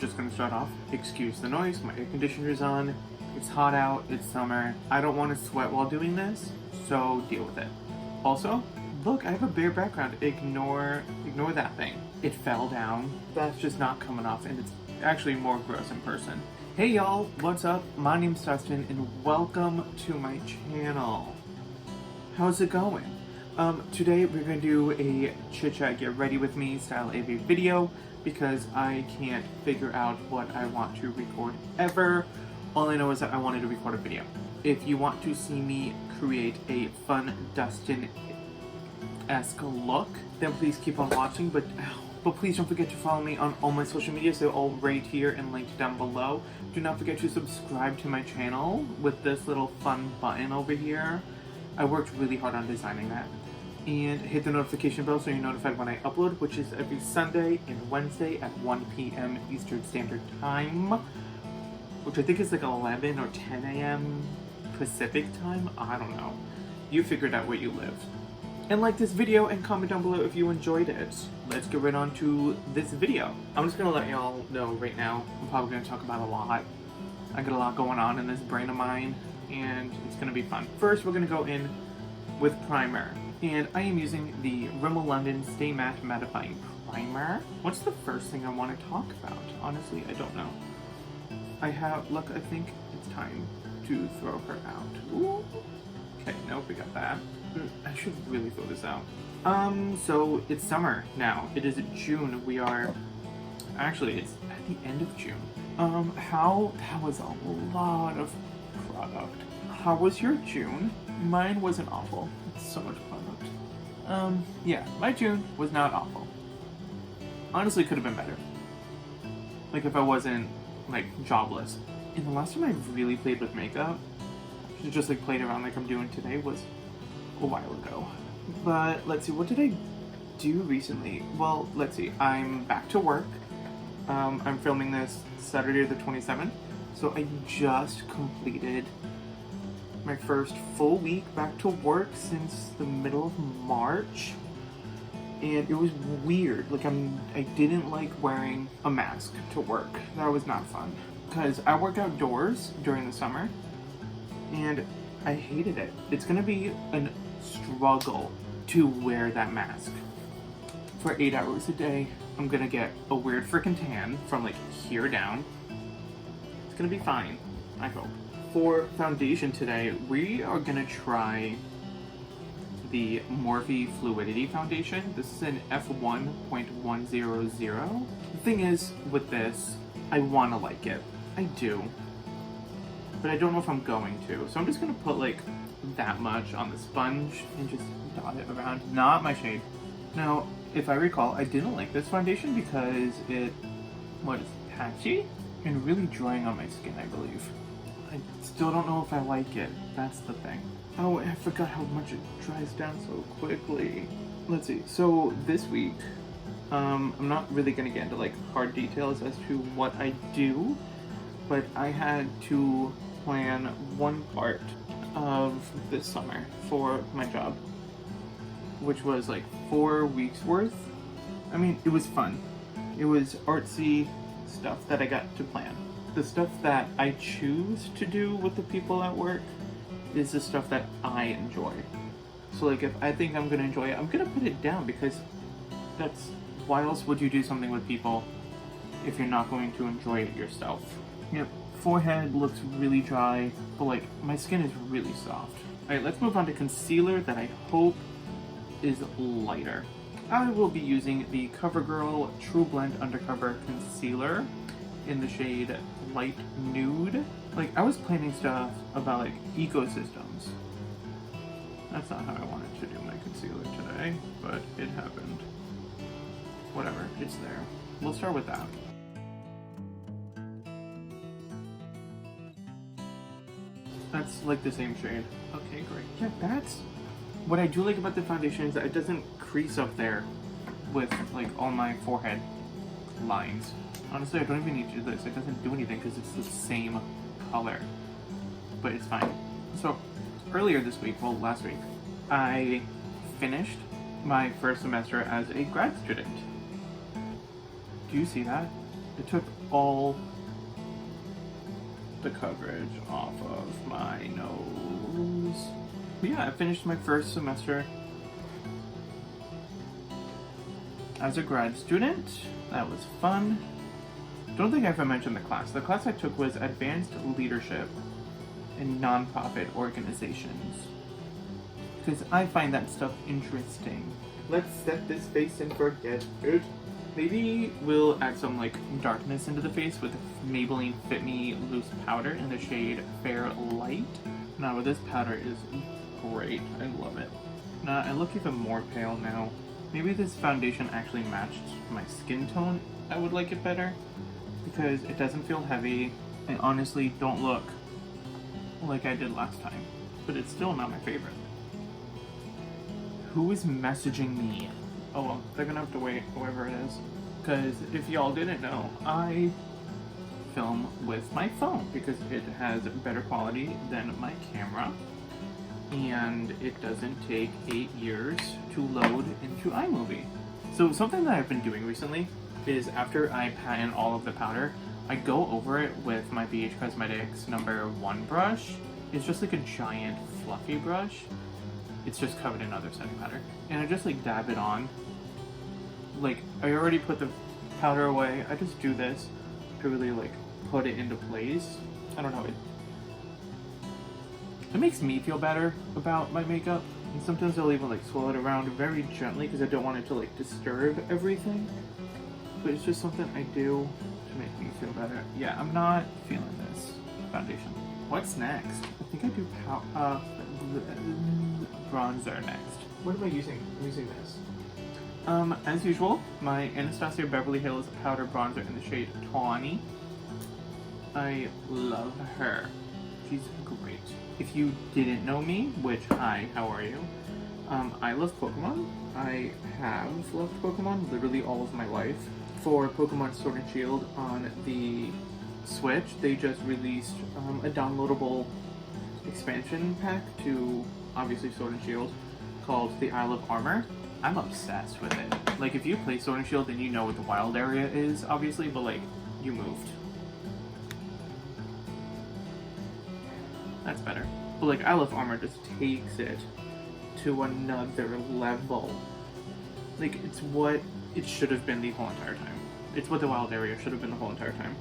Just gonna start off, excuse the noise, my air conditioner's on, it's hot out, it's summer, I don't want to sweat while doing this, so deal with it. Also, look, I have a bare background, ignore that thing. It fell down, that's just not coming off, and it's actually more gross in person. Hey y'all, what's up? My name's Dustin, and welcome to my channel. How's it going? Today we're gonna do a chit chat, get ready with me style AV video, because I can't figure out what I want to record ever. All I know is that I wanted to record a video. If you want to see me create a fun Dustin-esque look, then please keep on watching, but please don't forget to follow me on all my social medias. They're all right here and linked down below. Do not forget to subscribe to my channel with this little fun button over here. I worked really hard on designing that. And hit the notification bell so you're notified when I upload, which is every Sunday and Wednesday at 1 p.m. Eastern Standard Time, which I think is like 11 or 10 a.m. Pacific Time. I don't know. You figured out where you live. And like this video and comment down below if you enjoyed it. Let's get right on to this video. I'm just gonna let y'all know right now, I'm probably gonna talk about a lot. I got a lot going on in this brain of mine, and it's gonna be fun. First, we're gonna go in with primer. And I am using the Rimmel London Stay Matte Mattifying Primer. What's the first thing I want to talk about? Honestly, I don't know. I think it's time to throw her out. Ooh. Okay, nope, we got that. I should really throw this out. So it's summer now. It is June. Actually, it's at the end of June. That was a lot of product. How was your June? Mine wasn't awful. It's so much product. Yeah, my June was not awful. Honestly, could have been better. Like if I wasn't, like, jobless. And the last time I really played with makeup, just like played around like I'm doing today, was a while ago. But let's see, what did I do recently? Well, let's see, I'm back to work. I'm filming this Saturday the 27th. So I just completed my first full week back to work since the middle of March, and it was weird. Like I didn't like wearing a mask to work. That was not fun because I work outdoors during the summer and I hated it. It's gonna be a struggle to wear that mask for 8 hours a day. I'm gonna get a weird freaking tan from like here down. It's gonna be fine, I hope. For foundation today, we are gonna try the Morphe Fluidity foundation. This is an F1.100. The thing is, with this, I wanna like it. I do. But I don't know if I'm going to. So I'm just gonna put like that much on the sponge and just dot it around. Not my shade. Now, if I recall, I didn't like this foundation because it was patchy and really drying on my skin, I believe. I still don't know if I like it. That's the thing. Oh, I forgot how much it dries down so quickly. Let's see. So this week, I'm not really gonna get into like hard details as to what I do, but I had to plan one part of this summer for my job, which was like 4 weeks worth. I mean, it was fun. It was artsy stuff that I got to plan. The stuff that I choose to do with the people at work is the stuff that I enjoy. So like if I think I'm gonna enjoy it, I'm gonna put it down, because why else would you do something with people if you're not going to enjoy it yourself? Yep, forehead looks really dry, but like my skin is really soft. Alright, let's move on to concealer that I hope is lighter. I will be using the CoverGirl True Blend Undercover Concealer in the shade Light Nude. Like, I was planning stuff about like ecosystems. That's not how I wanted to do my concealer today, but it happened. Whatever, it's there. We'll start with that. That's like the same shade. Okay, great. Yeah, that's what I do like about the foundation, is that it doesn't crease up there with like all my forehead lines. Honestly, I don't even need to do this. It doesn't do anything because it's the same color, but it's fine. So earlier this week, well, last week, I finished my first semester as a grad student. Do you see that? It took all the coverage off of my nose. But yeah, I finished my first semester as a grad student. That was fun. Don't think I ever mentioned the class. The class I took was Advanced Leadership in Nonprofit Organizations, because I find that stuff interesting. Let's set this face and forget it. Maybe we'll add some like darkness into the face with Maybelline Fit Me Loose Powder in the shade Fair Light. Now this powder is great. I love it. Now I look even more pale now. Maybe this foundation actually matched my skin tone. I would like it better because it doesn't feel heavy. I honestly don't look like I did last time, but it's still not my favorite. Who is messaging me? Oh well, they're gonna have to wait, whoever it is. Because if y'all didn't know, I film with my phone because it has better quality than my camera. And it doesn't take 8 years to load into iMovie. So something that I've been doing recently is after I pat in all of the powder, I go over it with my BH Cosmetics #1 brush. It's just like a giant fluffy brush. It's just covered in other setting powder. And I just like dab it on. Like, I already put the powder away. I just do this to really like put it into place. I don't know, it makes me feel better about my makeup. And sometimes I'll even like swirl it around very gently because I don't want it to like disturb everything. But it's just something I do to make me feel better. Yeah, I'm not feeling this foundation. What's next? I think I do bronzer next. What am I using? I'm using this. As usual, my Anastasia Beverly Hills powder bronzer in the shade Tawny. I love her. She's great. If you didn't know me, which hi, how are you? I love Pokemon. I have loved Pokemon literally all of my life. For Pokemon Sword and Shield on the Switch, they just released a downloadable expansion pack to obviously Sword and Shield called the Isle of Armor. I'm obsessed with it. Like, if you play Sword and Shield, then you know what the wild area is, obviously, but like, you moved. That's better. But like, Isle of Armor just takes it to another level. Like, it's what it should have been the whole entire time. It's what the wild area should have been the whole entire time.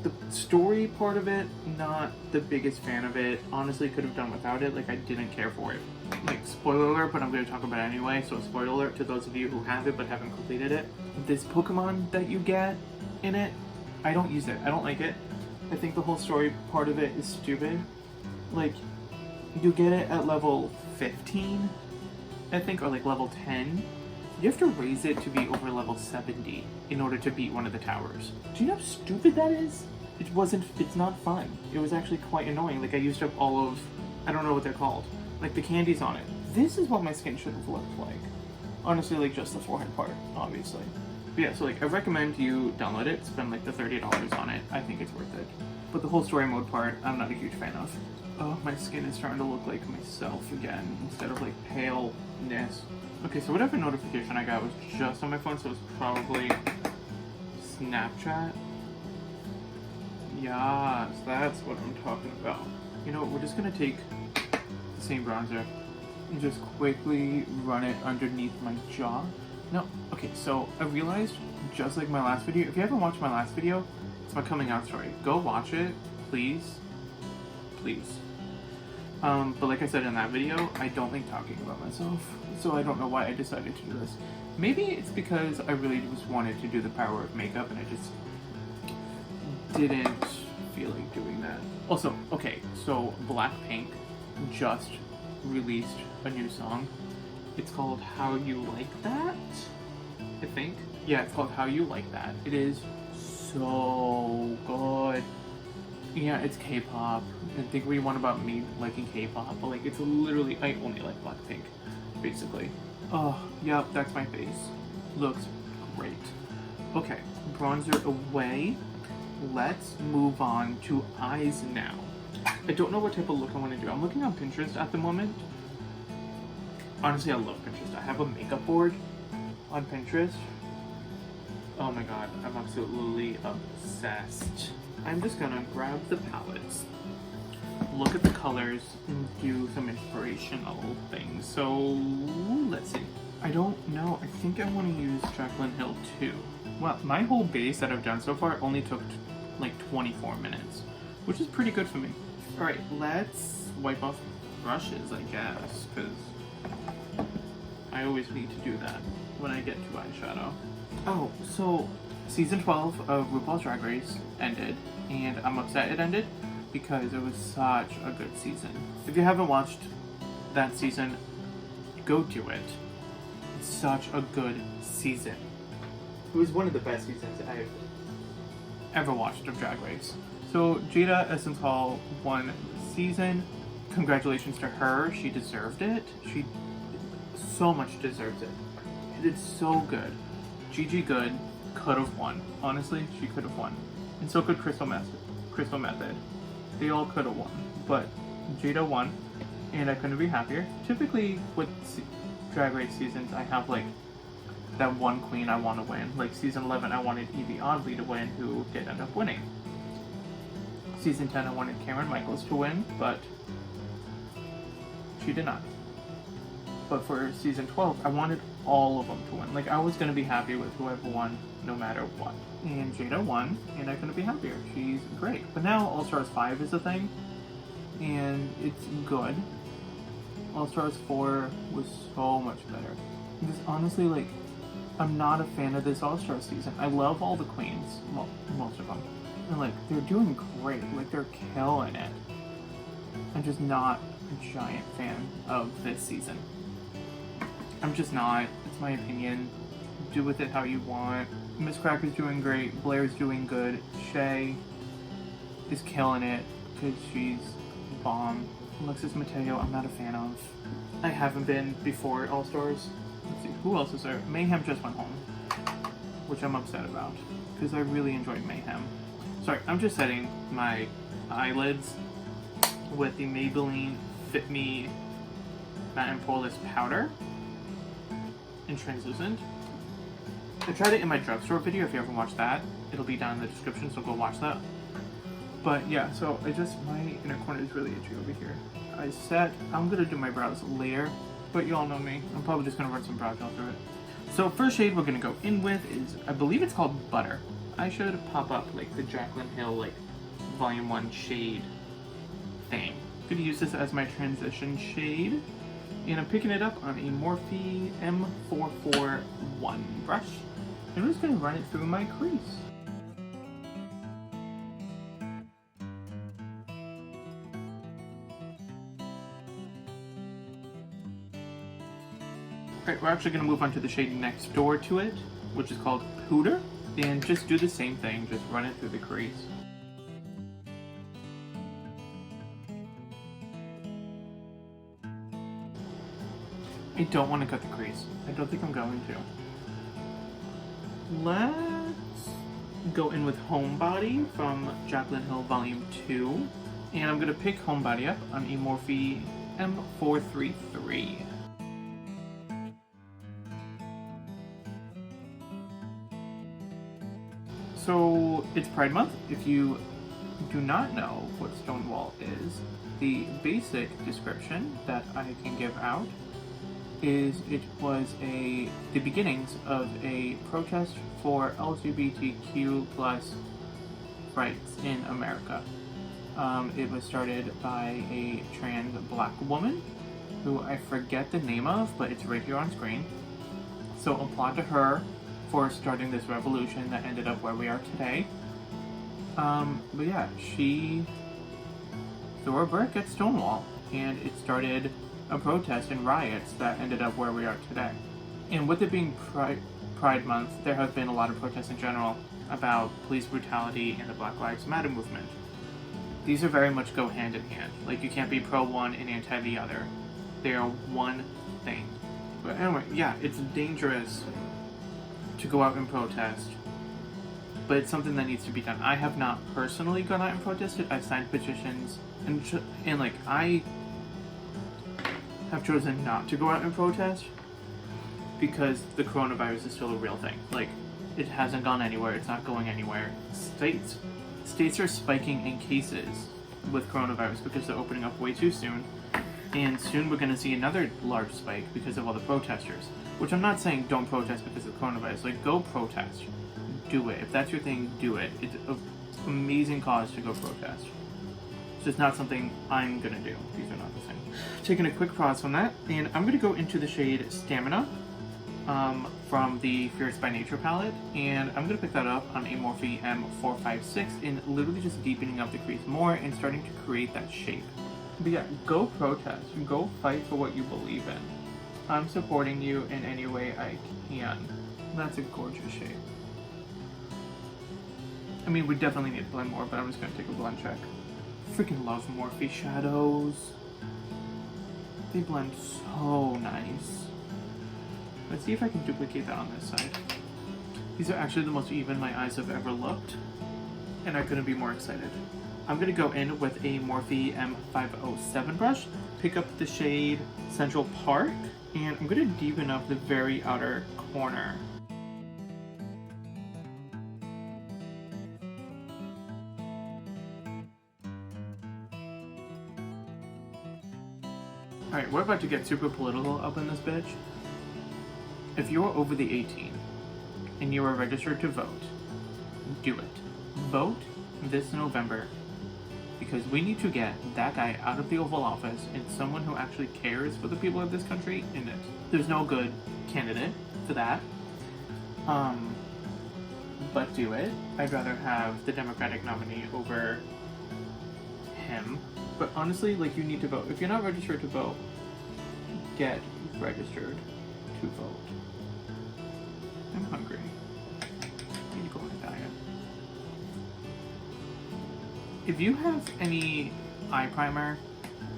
The story part of it, not the biggest fan of it. Honestly, could have done without it. Like, I didn't care for it. Like, spoiler alert, but I'm going to talk about it anyway, so spoiler alert to those of you who have it but haven't completed it. This Pokemon that you get in it, I don't use it. I don't like it. I think the whole story part of it is stupid. Like, you get it at level 15, I think, or like level 10. You have to raise it to be over level 70 in order to beat one of the towers. Do you know how stupid that is? It's not fun. It was actually quite annoying. Like, I used up all of, I don't know what they're called, like the candies on it. This is what my skin should have looked like. Honestly, like just the forehead part, obviously. But yeah, so like I recommend you download it, spend like the $30 on it. I think it's worth it. But the whole story mode part, I'm not a huge fan of. Oh, my skin is starting to look like myself again, instead of like paleness. Okay, so whatever notification I got was just on my phone, so it's probably Snapchat. Yes, that's what I'm talking about. You know, we're just gonna take the same bronzer and just quickly run it underneath my jaw. No, okay, so I realized, just like my last video, if you haven't watched my last video, it's my coming out story. Go watch it, please. Please. But like I said in that video, I don't like talking about myself, so I don't know why I decided to do this. Maybe it's because I really just wanted to do the power of makeup and I just didn't feel like doing that. Also, okay, so Blackpink just released a new song. It's called How You Like That, I think. Yeah, it's called How You Like That. It is so good. Yeah, it's K-pop. And think what you want about me liking K-pop, but like, it's literally, I only like Blackpink, basically. Oh, yep, that's my face. Looks great. Okay, bronzer away. Let's move on to eyes now. I don't know what type of look I want to do. I'm looking on Pinterest at the moment. Honestly, I love Pinterest. I have a makeup board on Pinterest Oh my god, I'm absolutely obsessed. I'm just gonna grab the palettes, look at the colors, and do some inspirational things. So, let's see. I don't know. I think I want to use Jaclyn Hill too. Well, my whole base that I've done so far only took like 24 minutes, which is pretty good for me. Alright, let's wipe off brushes, I guess, because I always need to do that when I get to eyeshadow. Oh, so season 12 of RuPaul's Drag Race ended, and I'm upset it ended because it was such a good season. If you haven't watched that season, go do it. It's such a good season. It was one of the best seasons I've ever watched of Drag Race. So Jada Essence Hall won the season. Congratulations to her. She deserved it. She so much deserves it. She did so good. Gigi Good could have won. Honestly, she could have won. And so could Crystal Method. They all could have won. But Jada won, and I couldn't be happier. Typically, with Drag Race seasons, I have like that one queen I want to win. Like season 11, I wanted Evie Oddly to win, who did end up winning. Season 10, I wanted Cameron Michaels to win, but she did not. But for season 12, I wanted all of them to win. Like, I was going to be happy with whoever won, no matter what. And Jada won, and I couldn't be happier. She's great. But now All Stars 5 is a thing, and it's good. All Stars 4 was so much better. Because honestly, like, I'm not a fan of this All Stars season. I love all the queens, well, most of them. And like, they're doing great. Like, they're killing it. I'm just not a giant fan of this season. I'm just not. It's my opinion. Do with it how you want. Miss Cracker's doing great. Blair's doing good. Shay is killing it because she's bomb. Alexis Mateo, I'm not a fan of. I haven't been before All Stars. Let's see, who else is there? Mayhem just went home, which I'm upset about because I really enjoyed Mayhem. Sorry, I'm just setting my eyelids with the Maybelline Fit Me Matte and Poreless Powder in Translucent. I tried it in my drugstore video. If you haven't watched that, it'll be down in the description, so go watch that. But yeah, so my inner corner is really itchy over here. I'm gonna do my brows later, but you all know me. I'm probably just gonna run some brow gel through it. So first shade we're gonna go in with is, I believe it's called Butter. I should pop up like the Jaclyn Hill like volume 1 shade thing. I'm gonna use this as my transition shade. And I'm picking it up on a Morphe M441 brush. I'm just gonna run it through my crease. Alright, we're actually going to move on to the shade next door to it, which is called Pooter. And just do the same thing, just run it through the crease. I don't want to cut the crease. I don't think I'm going to. Let's go in with Homebody from Jaclyn Hill Volume 2. And I'm going to pick Homebody up on a Morphe M433. So, it's Pride Month. If you do not know what Stonewall is, the basic description that I can give out is it was the beginnings of a protest for LGBTQ plus rights in America. It was started by a trans black woman who I forget the name of, but it's right here on screen. So applaud to her for starting this revolution that ended up where we are today. But yeah, she threw a brick at Stonewall, and it started a protest and riots that ended up where we are today. And with it being Pride Month, there have been a lot of protests in general about police brutality and the Black Lives Matter movement. These are very much go hand in hand. Like, you can't be pro one and anti the other. They are one thing. But anyway, yeah, it's dangerous to go out and protest, but it's something that needs to be done. I have not personally gone out and protested. I've signed petitions, and like, I have chosen not to go out and protest because the coronavirus is still a real thing. Like, It hasn't gone anywhere. It's not going anywhere. States are spiking in cases with coronavirus because they're opening up way too soon. And soon we're going to see another large spike because of all the protesters. Which I'm not saying don't protest because of coronavirus. Like, go protest. Do it. If that's your thing, do it. It's an amazing cause to go protest. It's just not something I'm going to do. These are not the same. Taking a quick pause from that, and I'm going to go into the shade Stamina from the Fierce by Nature palette, and I'm going to pick that up on a Morphe M456 and literally just deepening up the crease more and starting to create that shape. But yeah, go protest. Go fight for what you believe in. I'm supporting you in any way I can. That's a gorgeous shape. I mean, we definitely need to blend more, but I'm just going to take a blend check. Freaking love Morphe shadows. They blend so nice. Let's see if I can duplicate that on this side. These are actually the most even my eyes have ever looked, and I couldn't be more excited. I'm going to go in with a Morphe M507 brush, pick up the shade Central Park, and I'm going to deepen up the very outer corner. Alright, we're about to get super political up in this bitch. If you're over the 18 and you are registered to vote, do it. Vote this November because we need to get that guy out of the Oval Office and someone who actually cares for the people of this country in it. There's no good candidate for that. But do it. I'd rather have the Democratic nominee over him. But honestly, like, you need to vote. If you're not registered to vote, get registered to vote. I'm hungry. I need to go on a diet. If you have any eye primer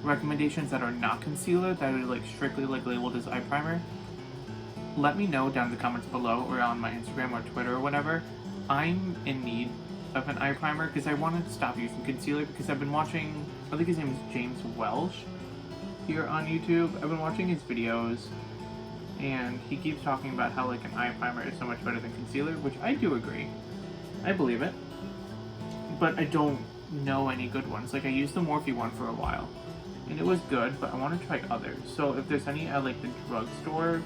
recommendations that are not concealer, that are like strictly like labeled as eye primer, let me know down in the comments below or on my Instagram or Twitter or whatever. I'm in need of an eye primer because I wanted to stop using concealer because I've been watching, I think his name is James Welsh here on YouTube. I've been watching his videos and he keeps talking about how like an eye primer is so much better than concealer, which I do agree. I believe it. But I don't know any good ones. Like, I used the Morphe one for a while and it was good, but I want to try others. So if there's any at like the drugstore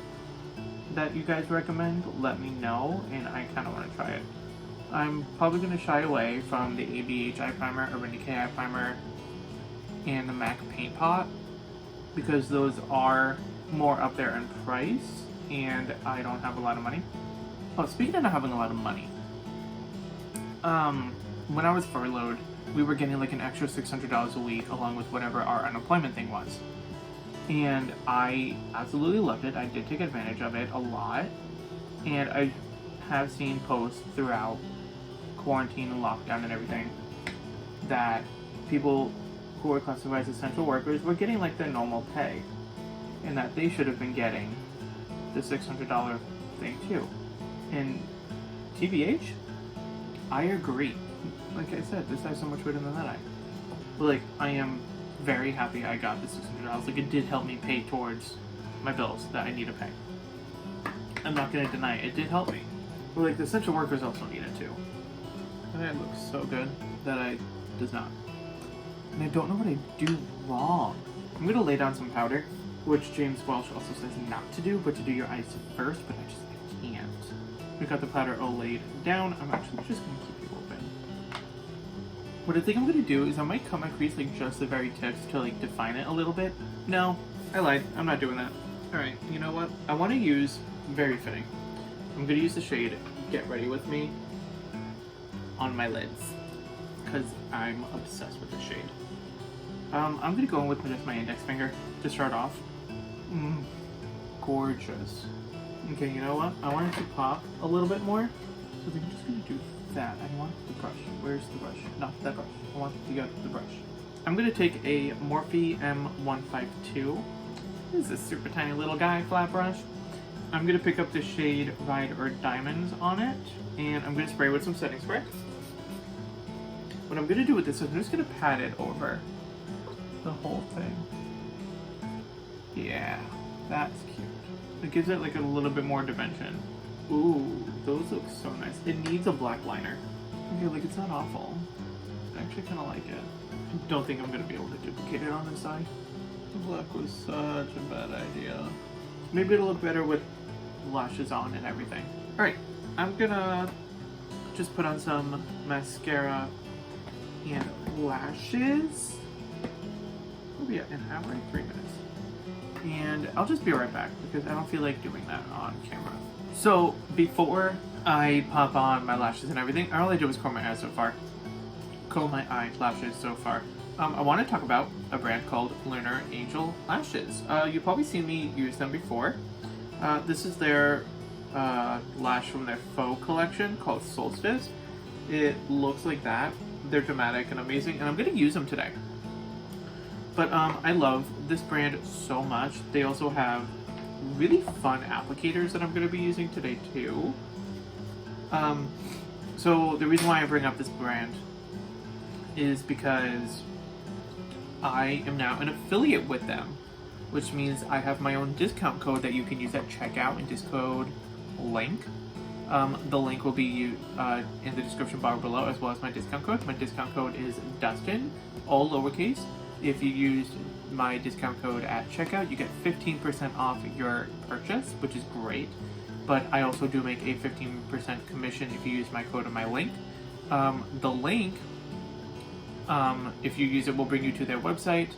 that you guys recommend, let me know, and I kind of want to try it. I'm probably going to shy away from the ABH eye primer, Urban Decay eye primer, and the MAC Paint Pot because those are more up there in price and I don't have a lot of money. Oh, speaking of not having a lot of money, when I was furloughed, we were getting like an extra $600 a week along with whatever our unemployment thing was. And I absolutely loved it. I did take advantage of it a lot. And I have seen posts throughout quarantine and lockdown and everything that people who are classified as essential workers were getting like their normal pay. And that they should have been getting the $600 thing too. And TBH, I agree. Like I said, this has so much better than that eye. But like, I am very happy I got the $600. Like, it did help me pay towards my bills that I need to pay. I'm not gonna deny it. It did help me. But like, the essential workers also need it too. And it looks so good that I does not. And I don't know what I do wrong. I'm gonna lay down some powder, which James Welsh also says not to do, but to do your eyes first, but I can't. We got the powder all laid down. I'm actually just gonna keep you open. What I think I'm gonna do is I might cut my crease like just the very tips to like define it a little bit. No, I lied. I'm not doing that. Alright, you know what? I want to use, very fitting, I'm gonna use the shade Get Ready With Me on my lids because I'm obsessed with this shade. I'm gonna go in with just my index finger to start off. Gorgeous. Okay, you know what? I want it to pop a little bit more, so I'm just gonna do that. I want the brush. Where's the brush? Not that brush. I want to get the brush. I'm gonna take a Morphe M152. This is a super tiny little guy flat brush. I'm gonna pick up the shade Ride or Diamonds on it, and I'm gonna spray with some setting spray. What I'm gonna do with this is I'm just gonna pat it over the whole thing. Yeah, that's cute. It gives it like a little bit more dimension. Ooh, those look so nice. It needs a black liner. Okay, like it's not awful. I actually kind of like it. I don't think I'm going to be able to duplicate it on this side. The black was such a bad idea. Maybe it'll look better with lashes on and everything. Alright, I'm gonna just put on some mascara and lashes. We'll be at an hour and 3 minutes. And I'll just be right back because I don't feel like doing that on camera. So before I pop on my lashes and everything, all I did was comb my eyes so far. Comb my eyelashes so far. I want to talk about a brand called LUNAR Angel Lashes. You've probably seen me use them before. This is their lash from their faux collection called Solstice. It looks like that. They're dramatic and amazing, and I'm going to use them today. But I love this brand so much. They also have really fun applicators that I'm going to be using today too. So the reason why I bring up this brand is because I am now an affiliate with them, which means I have my own discount code that you can use at checkout and discode link. The link will be in the description bar below, as well as my discount code. My discount code is Dustin, all lowercase. If you use my discount code at checkout, you get 15% off your purchase, which is great. But I also do make a 15% commission if you use my code on my link. The link, if you use it, will bring you to their website,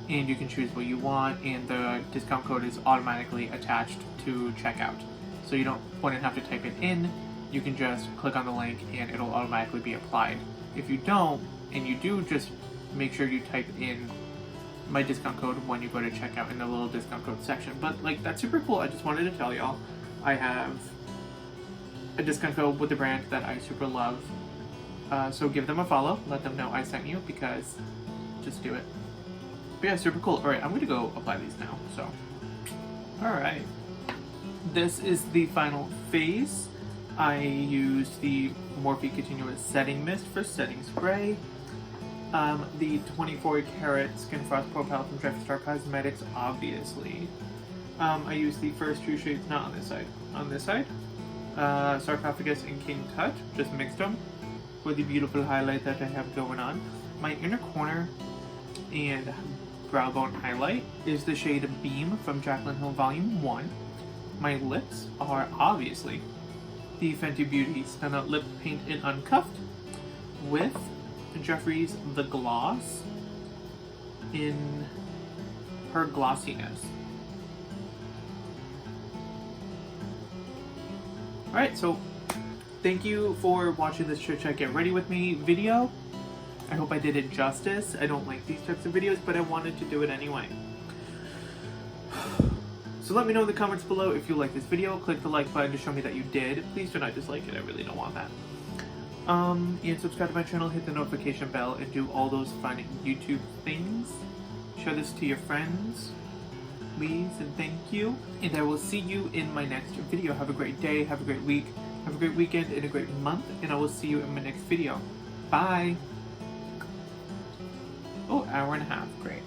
and you can choose what you want, and the discount code is automatically attached to checkout. So you wouldn't have to type it in, you can just click on the link and it'll automatically be applied. If you don't, and you do, just make sure you type in my discount code when you go to checkout in the little discount code section. But like, that's super cool. I just wanted to tell y'all, I have a discount code with the brand that I super love. So give them a follow, let them know I sent you, because just do it. But yeah, super cool. Alright, I'm going to go apply these now. So, alright. This is the final phase. I used the Morphe Continuous Setting Mist for setting spray. The 24 karat Skin Frost Profile from Drugstore Star Cosmetics, obviously. I used the first two shades, not on this side. On this side, Sarcophagus and King Tut, just mixed them for the beautiful highlight that I have going on. My inner corner and brow bone highlight is the shade Beam from Jaclyn Hill Volume 1. My lips are obviously the Fenty Beauty Stun Out Lip Paint in Uncuffed with Jeffree's The Gloss in her glossiness. Alright, so thank you for watching this Chit Chat Get Ready With Me video. I hope I did it justice. I don't like these types of videos, but I wanted to do it anyway. So let me know in the comments below if you like this video. Click the like button to show me that you did. Please do not dislike it, I really don't want that. And subscribe to my channel, hit the notification bell, and do all those fun YouTube things. Share this to your friends, please, and thank you. And I will see you in my next video. Have a great day, have a great week, have a great weekend, and a great month, and I will see you in my next video. Bye! Oh, hour and a half, great.